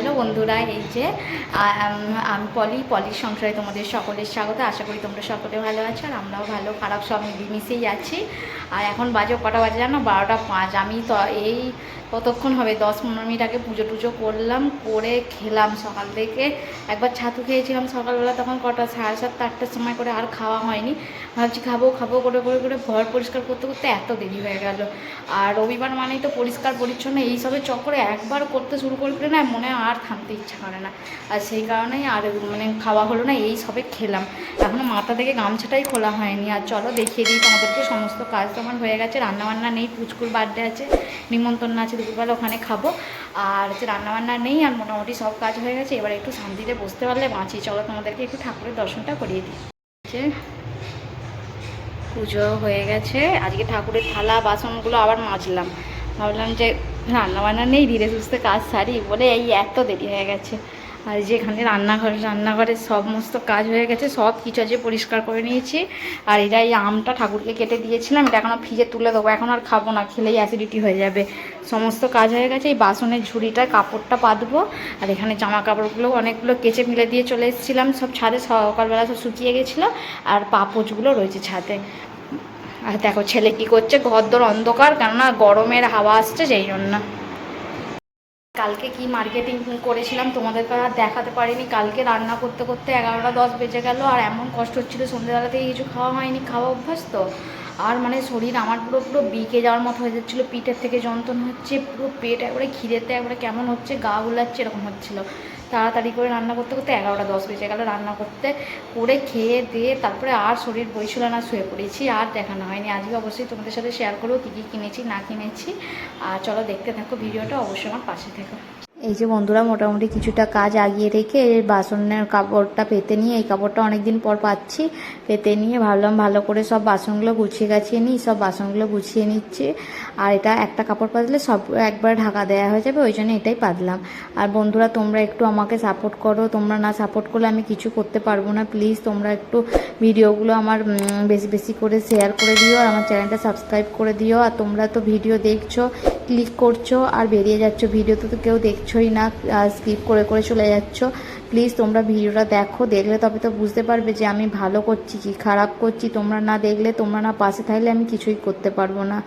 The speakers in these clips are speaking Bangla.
হ্যালো বন্ধুরা, এই যে আমি পলির সংসারে তোমাদের সকলের স্বাগত। আশা করি তোমরা সকলে ভালো আছো, আর আমরাও ভালো খারাপ সব মিলেমিশেই আছি। আর এখন বাজে কটা বাজে জানো? 12টা 5। আমি তো এই কতক্ষণ হবে 10-15 মিনিট আগে পুজো টুজো করলাম, করে খেলাম। সকাল থেকে একবার ছাতু খেয়েছিলাম সকালবেলা, তখন কটা 7:30-8টার সময় করে, আর খাওয়া হয়নি। ভাবছি খাবো খাবো করে করে করে ঘর পরিষ্কার করতে করতে এত দেরি হয়ে গেল। আর রবিবার মানেই তো পরিষ্কার পরিচ্ছন্ন, এইসবের চক্করে একবার করতে শুরু করে না মনে আর থামতে ইচ্ছা করে না। আর সেই কারণেই আর খাওয়া হলো না, এই সবে খেলাম। এখনও মাথা থেকে গামছাটাই খোলা হয়নি। আর চলো দেখিয়ে দিই তোমাদেরকে, সমস্ত কাজ তো আমার হয়ে গেছে। রান্নাবান্না নেই, পুচকুর বার্থডে আছে, নিমন্ত্রণ আছে, দুপুরবেলা ওখানে খাবো। আর হচ্ছে রান্নাবান্না নেই, আর মোটামুটি সব কাজ হয়ে গেছে। এবার একটু শান্তিতে বসতে পারলে বাঁচি। চলো তোমাদেরকে একটু ঠাকুরের দর্শনটা করিয়ে দিই। পুজো হয়ে গেছে, আজকে ঠাকুরের থালা বাসনগুলো আবার মাজলাম। ভাবলাম যে রান্নাবান্না নেই, ধীরে সুস্থে কাজ সারি বলে এই এত দেরি হয়ে গেছে। আর যেখানে রান্নাঘরের সমস্ত কাজ হয়ে গেছে, সব কিছু আজকে পরিষ্কার করে নিয়েছি। আর এটা এই আমটা ঠাকুরকে কেটে দিয়েছিলাম, এটা এখনও ফ্রিজে তুলে দেবো, এখন আর খাবো না, খেলেই অ্যাসিডিটি হয়ে যাবে। সমস্ত কাজ হয়ে গেছে। এই বাসনের ঝুড়িটা কাপড়টা পাতবো। আর এখানে জামা কাপড়গুলো অনেকগুলো কেচে মিলে দিয়ে চলে এসেছিলাম, সব ছাদে সকালবেলা সব শুকিয়ে গেছিলো। আর পাপোচগুলো রয়েছে ছাদে। আর দেখো ছেলে কি করছে, ঘরদোর অন্ধকার, কেননা গরমের হাওয়া আসছে সেই জন্য। কালকে কি মার্কেটিং করেছিলাম তোমাদেরকে আর দেখাতে পারিনি। কালকে রান্না করতে করতে 11টা 10 বেজে গেল। আর এমন কষ্ট হচ্ছিলো, সন্ধ্যেবেলা থেকে কিছু খাওয়া হয়নি, খাওয়া অভ্যাস তো। আর শরীর আমার পুরো বিকে যাওয়ার মতো হয়ে যাচ্ছিলো, পিঠের থেকে যন্ত্রণা হচ্ছে, পুরো পেট একবারে খিদেতে একবারে কেমন হচ্ছে, গা গুলাচ্ছে, এরকম হচ্ছিলো। তাড়াতাড়ি করে রান্না করতে করতে 11টা 10 বেজে গেল। রান্না করতে করে খেয়ে দিয়ে তারপরে আর শরীর বইছিল না, শুয়ে পড়েছি, আর দেখানো হয়নি। আজকে অবশ্যই তোমাদের সাথে শেয়ার করবো কী কী কিনেছি না কিনেছি। আর চলো দেখতে থাকো ভিডিওটা, অবশ্যই আমার পাশে থেকো। এই যে বন্ধুরা, মোটামুটি কিছুটা কাজ আগিয়ে রেখে বাসনের কাপড়টা পেতে নিয়ে, এই কাপড়টা অনেক দিন পর পাচ্ছি, পেতে নিয়ে ভাবলাম ভালো করে সব বাসনগুলো গুছিয়ে গাছিয়ে নিই। সব বাসনগুলো গুছিয়ে নিচ্ছি। আর এটা একটা কাপড় পাতলে সব একবার ঢাকা দেওয়া হয়ে যাবে, ওই জন্য এটাই পাতলাম। আর বন্ধুরা, তোমরা একটু আমাকে সাপোর্ট করো, তোমরা না সাপোর্ট করলে আমি কিছু করতে পারবো না। প্লিজ তোমরা একটু ভিডিওগুলো আমার বেশি বেশি করে শেয়ার করে দিও, আর আমার চ্যানেলটা সাবস্ক্রাইব করে দিও। আর তোমরা তো ভিডিও দেখছো, ক্লিক করছো আর বেরিয়ে যাচ্ছ, ভিডিওতে তো কেউ দেখছোই না, স্কিপ করে করে চলে যাচ্ছ। প্লিজ তোমরা ভিডিওটা দেখো, দেখলে তবে তো বুঝতে পারবে যে আমি ভালো করছি কি খারাপ করছি। তোমরা না দেখলে, তোমরা না পাশে থাকলে আমি কিছুই করতে পারবো না।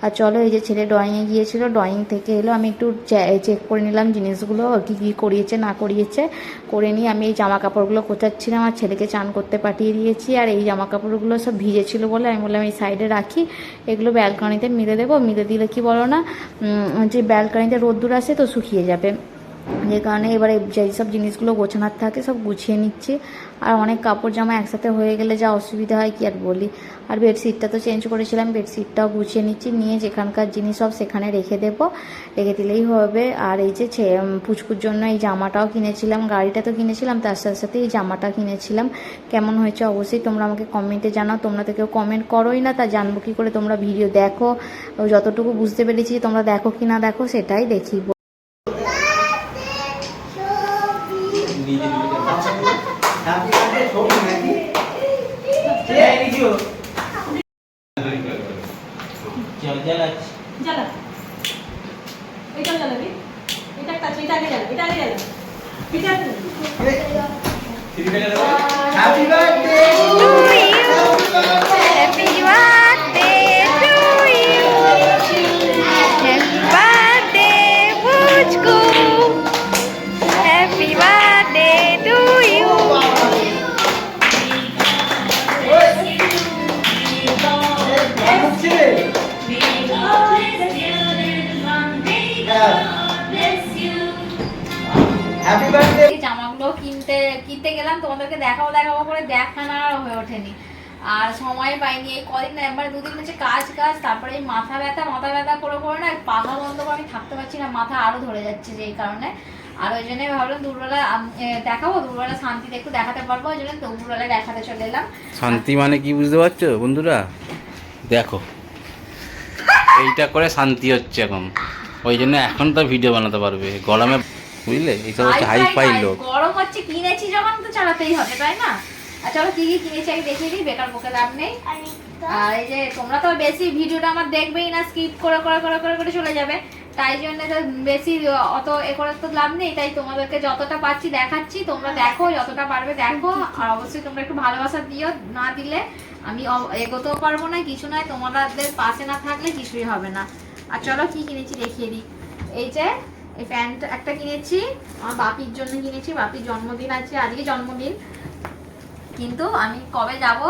আর চলো, এই যে ছেলে ড্রয়িংয়ে গিয়েছিল, ড্রয়িং থেকে এলো, আমি একটু চেক করে নিলাম জিনিসগুলো কী কী করিয়েছে না করিয়েছে। করে নিয়ে আমি এই জামা কাপড়গুলো কোচাচ্ছিলাম, আর ছেলেকে চান করতে পাঠিয়ে দিয়েছি। আর এই জামা কাপড়গুলো সব ভিজেছিল বলে আমি বললাম এই সাইডে রাখি, এগুলো ব্যালকনিতে মিলে দেবো। মিলে দিলে কি বলো না, যে ব্যালকনিতে রোদ্দুর আসে তো শুকিয়ে যাবে, যে কারণে এবারে যেই সব জিনিসগুলো গোছানোর থাকে সব গুছিয়ে নিচ্ছি। আর অনেক কাপড় জামা একসাথে হয়ে গেলে যা অসুবিধা হয় কি আর বলি। আর বেডশিটটা তো চেঞ্জ করেছিলাম, বেডশিটটাও গুছিয়ে নিচ্ছি, নিয়ে যেখানকার জিনিস সব সেখানে রেখে দেবো, রেখে দিলেই হবে। আর এই যে পুচকুর জন্য এই জামাটাও কিনেছিলাম, গাড়িটা তো কিনেছিলাম, তার সাথে সাথে এই জামাটা কিনেছিলাম। কেমন হয়েছে অবশ্যই তোমরা আমাকে কমেন্টে জানাও। তোমরা তো কেউ কমেন্ট করোই না, তা জানবো কী করে? তোমরা ভিডিও দেখো, যতটুকু বুঝতে পেরেছি তোমরা দেখো কি না দেখো সেটাই দেখি। Happy birthday to you. Happy birthday to you. Happy birthday, Puchku. Happy birthday to you. Happy birthday. জামাগুলো কিনতে গেলাম, তোমাদেরকে দেখাবো করে দেখানো আর হয়ে ওঠেনি, আর সময় পাইনি। এই কদিন না, একবার 2 দিন হচ্ছে কাজ, তারপরে এই মাথা ব্যথা করে না পাখা বন্ধ করে আমি থাকতে পারছি না, মাথা আরো ধরে যাচ্ছে যেই কারণে। আর ওই জন্যই ভাবলাম দুপুরবেলা দেখাবো, দুপুরবেলা শান্তিতে একটু দেখাতে পারবো, ওই জন্য দুপুরবেলায় দেখাতে চলে এলাম। শান্তি মানে কি বুঝতে পারছো বন্ধুরা? দেখো এইটা করে শান্তি হচ্ছে এখন, ওই জন্য এখন তো ভিডিও বানাতে পারবে। গরমে বুঝলে, এইসব হচ্ছে হাই ফাই লোক। গরম হচ্ছে, কিনেছি যখন তো চালাতেই হবে, তাই না? আর চলো কি কি কিনেছি আগে দেখিয়ে দিই, বেকার বকে লাভ নেই। আর এই যে তোমরা তো বেশি ভিডিওটা আমার দেখবেই না, স্কিপ করে করে করে করে করে চলে যাবে। তাই জন্য তো বেশি অত এ করে তো লাভ নেই, তাই তোমাদেরকে যতটা পাচ্ছি দেখাচ্ছি, তোমরা দেখো যতটা পারবে দেখো, আর অবশ্যই তোমরা একটু ভালোবাসা দিও, না দিলে আমি এগোতেও পারবো না, কিছু নয়, তোমাদের পাশে না থাকলে কিছুই হবে না। আর চলো কি কিনেছি দেখিয়ে দিই। এই যে এই প্যান্ট একটা কিনেছি, আমার বাপির জন্য কিনেছি, বাপির জন্মদিন আছে, আজকে জন্মদিন, কিন্তু আমি কবে যাব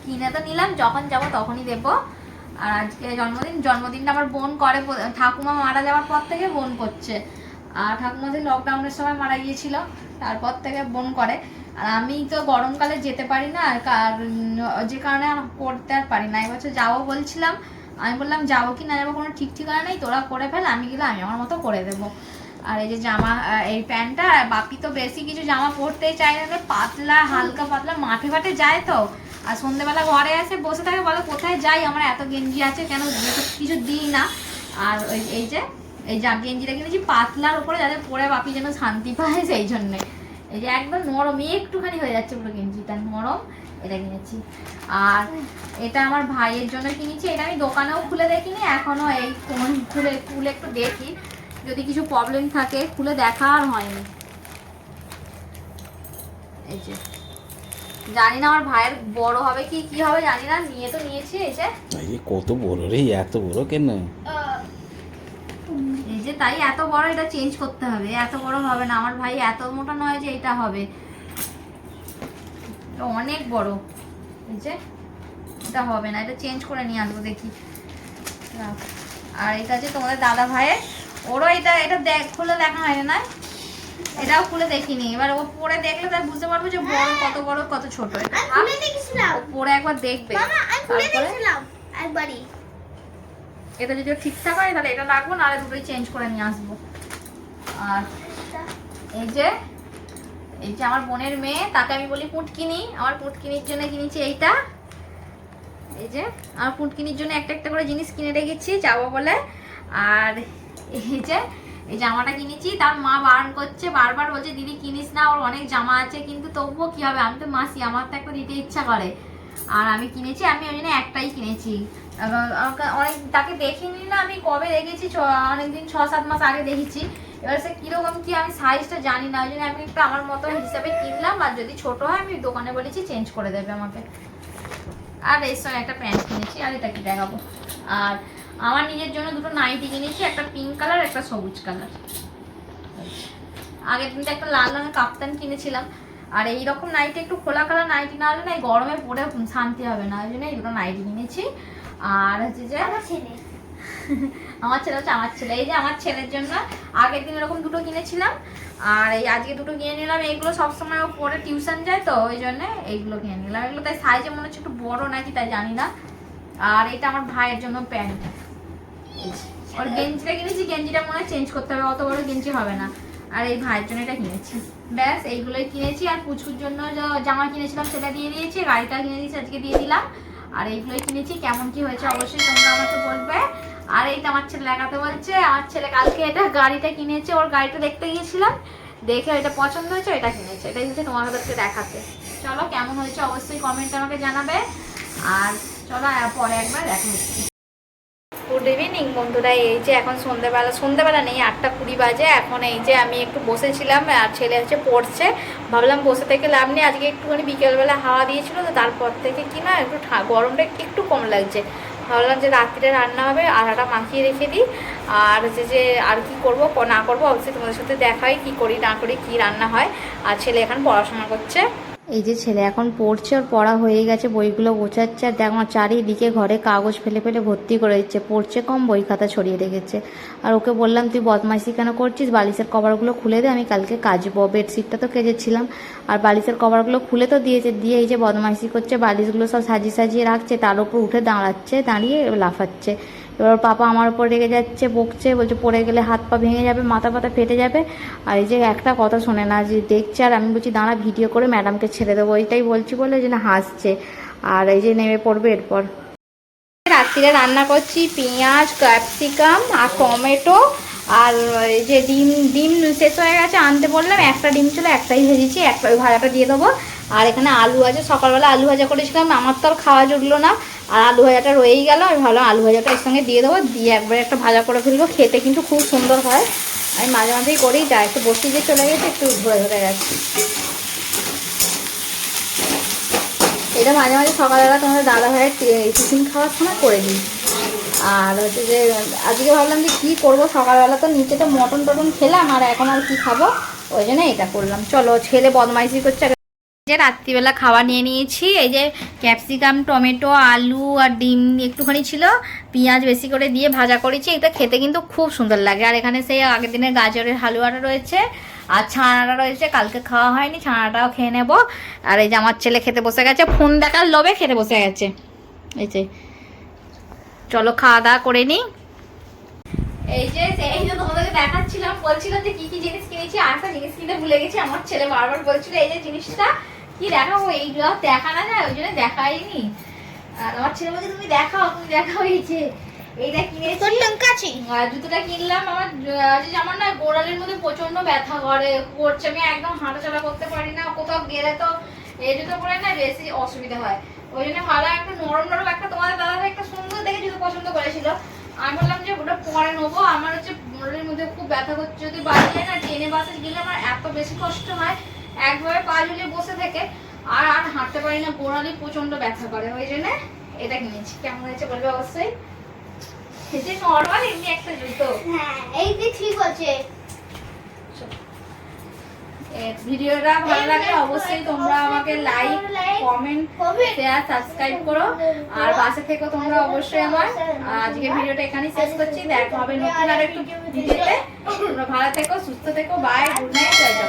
কিনে তো নিলাম, যখন যাব তখনই দেবো। আর আজকে জন্মদিনটা আমার বোন করে, ঠাকুমা মারা যাওয়ার পর থেকে বোন করছে, আর ঠাকুমা যে লকডাউনের সময় মারা গিয়েছিল তারপর থেকে বোন করে। আর আমি তো গরমকালে যেতে পারি না, যে কারণে করতে আর পারি না। এবছর যাবো বলছিলাম, আমি বললাম যাবো কি না যাবো কোনো ঠিক ঠিকানা নেই, তোরা করে ফেল, আমি গেলে আমি আমার মতো করে দেবো। আর এই যে জামা, এই প্যান্টটা, বাপি তো বেশি কিছু জামা পরতেই চায় না, পাতলা হালকা পাতলা, মাঠে ফাটে যায় তো, আর সন্ধ্যেবেলা ঘরে আসে বসে থাকে, বলে কোথায় যাই, আমার এত গেঞ্জি আছে কেন কিছু দিই না। আর এই যে এই গেঞ্জিটা কিনেছি পাতলার উপরে, যাতে পরে বাপি যেন শান্তি পায়, সেই জন্যে। এই যে একদম নরম, একটুখানি হয়ে যাচ্ছে পুরো গেঞ্জিটা নরম, এটা কিনেছি। আর এটা আমার ভাইয়ের জন্য কিনেছি, এটা আমি দোকানেও খুলে দেখিনি এখনো, এই খুলে একটু দেখি, যদি কিছু প্রবলেম থাকে, খুলে দেখা আর হয়নি। এই যে জানি না আমার ভাইয়ের বড় হবে কি হবে জানি না, নিয়ে তো নিয়েছি। এই যে কত বড় রে, এত বড় কেন? এই যে তাই এত বড়, এটা চেঞ্জ করতে হবে, এত বড় হবে না, আমার ভাই এত মোটা নয় যে এটা হবে, অনেক বড়। এই যে এটা হবে না, এটা চেঞ্জ করে নিয়ে আসবো দেখি। আর এটা আছে তোমাদের দাদা ভাইয়ের, ওরও এটা খুলে দেখা হয় না, এটাও খুলে দেখিনি, এবার ও পরে দেখলে তাই বুঝতে পারবো যে বড় কত বড় কত ছোট। পরে একবার দেখবে, এটা যদি ঠিকঠাক হয় তাহলে এটা রাখবো, নাহলে দুটোই চেঞ্জ করে নিয়ে আসবো। আর এই যে আমার বোনের মেয়ে, তাকে আমি বলি পুটকিনি, আমার পুটকিনির জন্য কিনেছি এইটা। এই যে আমার পুটকিনির জন্য একটা একটা করে জিনিস কিনে রেখেছি যাবো বলে। আর এই জামাটা কিনেছি, তার মা বারণ করছে, বারবার বলছে দিদি কিনিস না, ওর অনেক জামা আছে, কিন্তু তবুও কি হবে, আমি তো মাসি, আমার তো একটা দিতে ইচ্ছা করে। আর আমি কিনেছি, আমি ওই জন্য একটাই কিনেছি, অনেক তাকে দেখিনি না, আমি কবে দেখেছি, অনেকদিন 6-7 মাস আগে দেখেছি, এবার সে কিরকম কি আমি সাইজটা জানি না, ওই জন্য আমি একটু আমার মতো হিসাবে কিনলাম, আর যদি ছোট হয় আমি দোকানে বলেছি চেঞ্জ করে দেবে আমাকে। আর এর সঙ্গে একটা প্যান্ট কিনেছি, আর এটা কি দেখাবো। আর আমার নিজের জন্য দুটো নাইটি কিনেছি, একটা পিঙ্ক কালার, একটা সবুজ কালার। আগের দিনটা একটা লাল রঙের কাপ্তান কিনেছিলাম, আর এইরকম নাইটি একটু খোলা কালার নাইটি না হলে না, এই গরমে পরে শান্তি হবে না, ওই জন্য এই দুটো নাইটি কিনেছি। আর হচ্ছে যে আমার ছেলে হচ্ছে আমার ছেলে, এই যে আমার ছেলের জন্য আগের দিন এরকম দুটো কিনেছিলাম, আর এই আজকে দুটো কিনে নিলাম। এইগুলো সবসময় ও পরে টিউশন যায় তো, ওই জন্য এইগুলো কিনে নিলাম। এগুলো তাই সাইজে মনে হচ্ছে একটু বড় নাকি তাই জানি না। আর এটা আমার ভাইয়ের জন্য প্যান্ট, ওর গেঞ্জিটা কিনেছি, গেঞ্জিটা মনে হয় চেঞ্জ করতে হবে, অত বড় গেঞ্জি হবে না। আর এই ভাইয়ের জন্য এটা কিনেছি, ব্যাস এইগুলোই কিনেছি। আর পুচকুর জন্য জামা কিনেছিলাম সেটা দিয়ে দিয়েছি, গাড়িটা কিনে দিয়েছি আজকে দিয়ে দিলাম। আর এইগুলোই কিনেছি, কেমন কি হয়েছে অবশ্যই তোমরা আমাকে বলবে। আর এইটা আমার ছেলে দেখাতে বলছে, আমার ছেলে কালকে এটা গাড়িটা কিনেছে, ওর গাড়িটা দেখতে গিয়েছিলাম, দেখে এটা পছন্দ হয়েছে, এটা কিনেছে, এটাই হচ্ছে তোমাদেরকে দেখাতে। চলো কেমন হয়েছে অবশ্যই কমেন্টে আমাকে জানাবে। আর চলো পরে একবার দেখা হচ্ছে। গুড ইভিনিং বন্ধুরা, এই যে এখন সন্ধ্যেবেলা নেই, 8:20 বাজে। এখন এই যে আমি একটু বসেছিলাম, আর ছেলে হচ্ছে পড়ছে, ভাবলাম বসে থেকে লাভ নেই, আজকে একটুখানি বিকেলবেলা হাওয়া দিয়েছিল তো, তারপর থেকে কি না একটু গরমটা একটু কম লাগছে, ভাবলাম যে রাত্রিরে রান্না হবে, আটাটা মাখিয়ে রেখে দিই। আর হচ্ছে যে আর কি করবো না করবো অবশ্যই তোমাদের সাথে দেখাই, কি করি না করি, কি রান্না হয়। আর ছেলে এখন পড়াশোনা করছে, এই যে ছেলে এখন পড়ছে, ওর পড়া হয়ে গেছে, বইগুলো গোছাচ্ছে। আর দেখো চারিদিকে ঘরে কাগজ ফেলে ফেলে ভর্তি করে দিচ্ছে, পড়ছে কম, বই খাতা ছড়িয়ে রেখেছে। আর ওকে বললাম তুই বদমাইশি কেন করছিস, বালিশের কভারগুলো খুলে দে, আমি কালকে কাচবো, বেডশিটটা তো কেচেছিলাম, আর বালিশের কভারগুলো খুলে তো দিয়েছে, দিয়ে এই যে বদমাইশি করছে, বালিশগুলো সব সাজিয়ে সাজিয়ে রাখছে, তার উপর উঠে দাঁড়িয়ে লাফাচ্ছে। এবার পাপা আমার উপর রেগে যাচ্ছে, বকছে, বলছে পড়ে গেলে হাত পা ভেঙে যাবে, মাথা পাতা ফেটে যাবে। আর এই যে একটা কথা শোনে না, যে দেখছে, আর আমি বলছি দাঁড়া ভিডিও করে ম্যাডামকে ছেড়ে দেবো, এইটাই বলছি বলে যে না হাসছে। আর এই যে নেমে পড়বে এরপর। রাত্রিরে রান্না করছি পেঁয়াজ, ক্যাপসিকাম আর টমেটো, আর এই যে ডিম শেষ হয়ে গেছে, আনতে বললাম, একটা ডিম ছিল, একটাই ভেজেছি, একটা ওই ভাজাটা দিয়ে দেবো। আর এখানে আলু আছে, সকালবেলা আলু ভাজা করেছিলাম, আমার তো আর খাওয়া জুটলো না, আর আলু ভাজাটা রয়েই গেল। আমি ভাবলাম আলু ভাজাটা এর সঙ্গে দিয়ে দেবো, দিয়ে একবারে একটা ভাজা করে ফেলবো, খেতে কিন্তু খুব সুন্দর হয়। আমি মাঝে মাঝেই করেই যাই, একটু বসে দিয়ে চলে গেছে, একটু ঘুরে ঘুরে গেছে। এটা মাঝে মাঝে সকালবেলা তোমাদের দাদা ভাইয়ের টিফিন খাওয়ার সময় করে দিই। আর হচ্ছে যে আজকে ভাবলাম যে কী করবো, সকালবেলা তো নিচে তো মটন টটন খেলাম, আর এখন আর কী খাবো, ওই জন্য এটা করলাম। চলো, ছেলে বদমাইশি করছে। যে রাত্রিবেলা খাওয়া নিয়ে নিয়েছি, এই যে ক্যাপসিকাম, টমেটো, আলু আর ডিম একটুখানি ছিল, পেঁয়াজ বেশি করে দিয়ে ভাজা করেছি। এটা খেতে কিন্তু খুব সুন্দর লাগে। আর এখানে সেই আগের দিনের গাজরের হালুয়াটা রয়েছে, আর ছানাটা রয়েছে, কালকে খাওয়া হয়নি, ছানাটাও খেয়ে নেব। আর এই যে আমার ছেলে খেতে বসে গেছে, ফোন দেখার লোভে খেতে বসে গেছে। এই যে চলো খাওয়া দাওয়া করে নিই। এই যে তোমাদেরকে দেখাচ্ছিলাম, বলছিলাম যে কি কি জিনিস কিনেছি, আর একটা জিনিস কিনতে ভুলে গেছি। আমার ছেলে বারবার বলছিল এই যে জিনিসটা কি দেখাবো, এইগুলো দেখা না যায়, ওই জন্য দেখাইনি। আর আমার ছেলে বলছে তুমি দেখাও, এই যে এইটা কিনেছি, জুতোটা কিনলাম। আমার না গোড়ালির মধ্যে প্রচন্ড ব্যথা করছে, আমি একদম হাঁটাচলা করতে পারি না, কোথাও গেলে তো এই জুতো পরে না বেশি অসুবিধা হয়। ওই জন্য ভালো একটা নরম নরম একটা, তোমাদের দাদা একটা সুন্দর দেখে জুতো পছন্দ করেছিল, আমি বললাম যে ওটা পরে নেবো। আমার হচ্ছে গোড়ালির মধ্যে খুব ব্যথা করছে, যদি বাড়ি যায় না, ট্রেনে বাসে গেলে আমার এত বেশি কষ্ট হয়, একভাবে পা ঝুলিয়ে বসে থেকে আর হাঁটতে পারি না, গোড়ালি প্রচন্ড ব্যথা করে। ওই জন্য এটা কিনেছি। কেমন হয়েছে বলবে অবশ্যই। এটা নরমাল এমনি একটা জুতো, হ্যাঁ এই যে ঠিক আছে। ভিডিওটা ভালো লাগলে অবশ্যই তোমরা আমাকে লাইক, কমেন্ট, শেয়ার, সাবস্ক্রাইব করো। আর পাশে থেকে তোমরা অবশ্যই আমার। আজকে ভিডিওটা এখানেই শেষ করছি, দেখা হবে নতুন আর একটু ভিডিওতে। তোমরা ভালো থেকো, সুস্থ থেকো, bye, good night, Jai Jagannath.